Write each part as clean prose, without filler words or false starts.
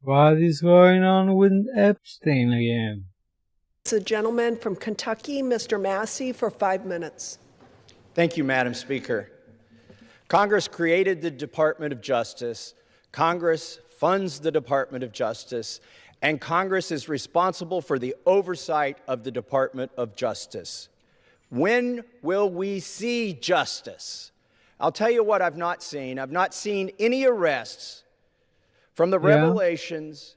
What is going on with Epstein again? It's a gentleman from Kentucky, Mr. Massey, for 5 minutes. Thank you, Madam Speaker. Congress created the Department of Justice. Congress funds the Department of Justice, and Congress is responsible for the oversight of the Department of Justice. When will we see justice? I'll tell you what I've not seen. I've not seen any arrests from the revelations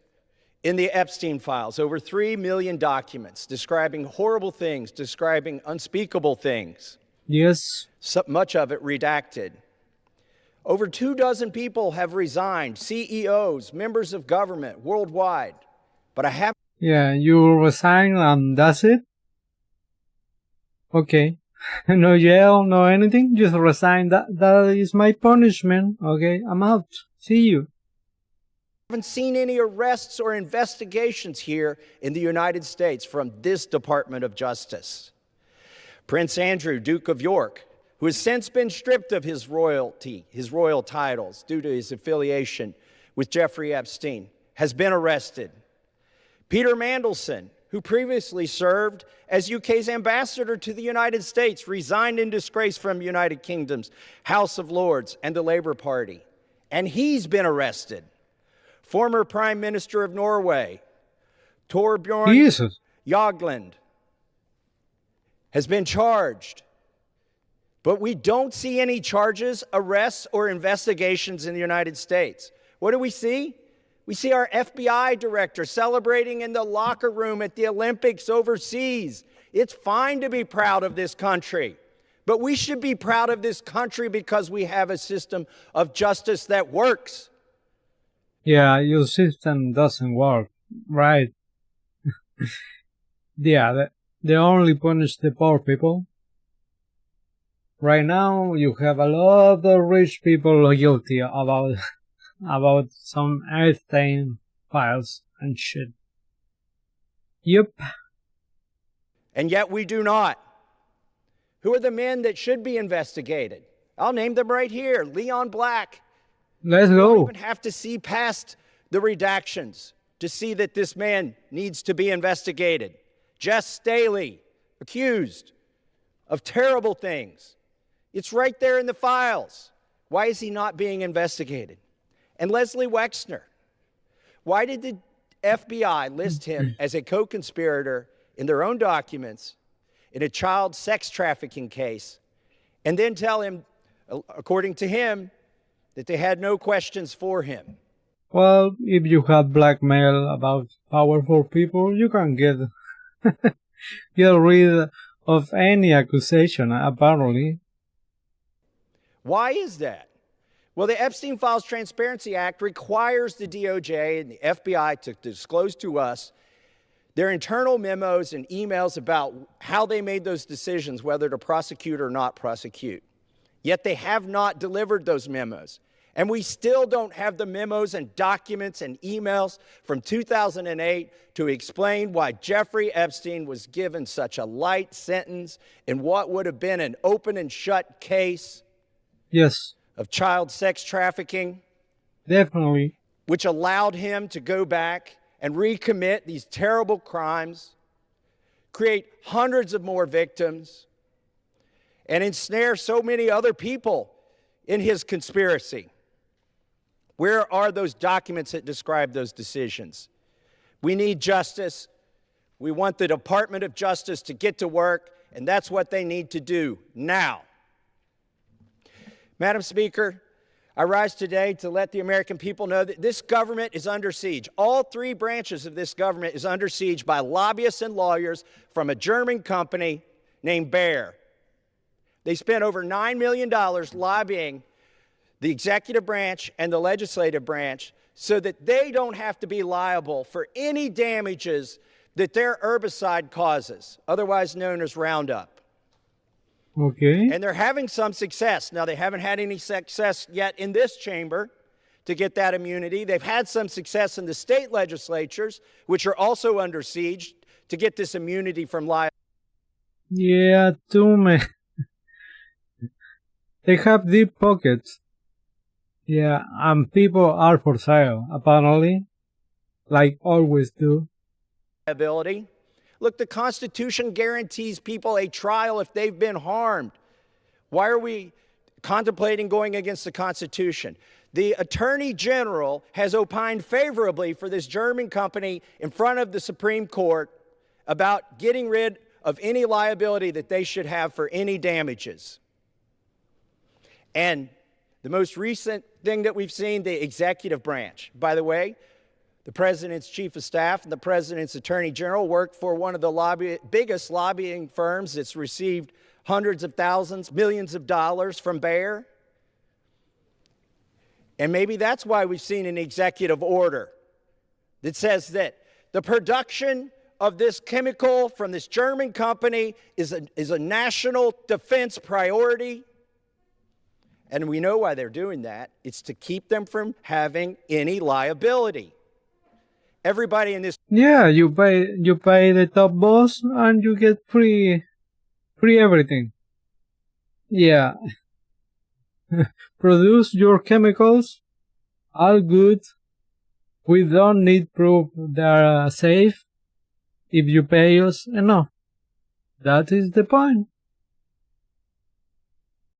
in the Epstein files, over 3 million documents describing horrible things, describing unspeakable things. Yes. So much of it redacted. Over 24 people have resigned, CEOs, members of government worldwide. But I haven't. Yeah, you resign and that's it? Okay. No jail, no anything, just resign. That is my punishment. Okay, I'm out. See you. Haven't seen any arrests or investigations here in the United States from this Department of Justice. Prince Andrew, Duke of York, who has since been stripped of his royalty, his royal titles due to his affiliation with Jeffrey Epstein, has been arrested. Peter Mandelson, who previously served as UK's ambassador to the United States, resigned in disgrace from United Kingdom's House of Lords and the Labour Party, and he's been arrested. Former Prime Minister of Norway, Torbjorn Jagland, has been charged. But we don't see any charges, arrests, or investigations in the United States. What do we see? We see our FBI director celebrating in the locker room at the Olympics overseas. It's fine to be proud of this country, but we should be proud of this country because we have a system of justice that works. Yeah, your system doesn't work, right? Yeah, they only punish the poor people. Right now, you have a lot of rich people guilty about some Epstein files and shit. Yep. And yet we do not. Who are the men that should be investigated? I'll name them right here. Leon Black. Let's go. You don't even have to see past the redactions to see that this man needs to be investigated. Jess Staley, accused of terrible things. It's right there in the files. Why is he not being investigated? And Leslie Wexner, why did the FBI list him as a co-conspirator in their own documents in a child sex trafficking case, and then tell him, according to him, that they had no questions for him? Well, if you have blackmail about powerful people, you can get rid of any accusation, apparently. Why is that? Well, the Epstein Files Transparency Act requires the DOJ and the FBI to disclose to us their internal memos and emails about how they made those decisions, whether to prosecute or not prosecute. Yet they have not delivered those memos. And we still don't have the memos and documents and emails from 2008 to explain why Jeffrey Epstein was given such a light sentence in what would have been an open and shut case. Yes. Of child sex trafficking. Definitely. Which allowed him to go back and recommit these terrible crimes, create hundreds of more victims, and ensnare so many other people in his conspiracy. Where are those documents that describe those decisions? We need justice. We want the Department of Justice to get to work, and that's what they need to do now. Madam Speaker, I rise today to let the American people know that this government is under siege. All 3 branches of this government is under siege by lobbyists and lawyers from a German company named Bayer. They spent over $9 million lobbying the executive branch and the legislative branch so that they don't have to be liable for any damages that their herbicide causes, otherwise known as Roundup. Okay. And they're having some success. Now, they haven't had any success yet in this chamber to get that immunity. They've had some success in the state legislatures, which are also under siege, to get this immunity from liability. Yeah, too many. They have deep pockets. Yeah, and people are for sale, apparently. like always do. Liability. Look, the Constitution guarantees people a trial if they've been harmed. Why are we contemplating going against the Constitution? The Attorney General has opined favorably for this German company in front of the Supreme Court about getting rid of any liability that they should have for any damages. And the most recent thing that we've seen, the executive branch. By the way, the president's chief of staff and the president's attorney general worked for one of the biggest lobbying firms that's received hundreds of thousands, millions of dollars from Bayer. And maybe that's why we've seen an executive order that says that the production of this chemical from this German company is a national defense priority. And we know why they're doing that. It's to keep them from having any liability. Everybody in this... Yeah, you pay the top boss and you get free everything. Yeah. Produce your chemicals, all good. We don't need proof they are safe if you pay us enough. That is the point.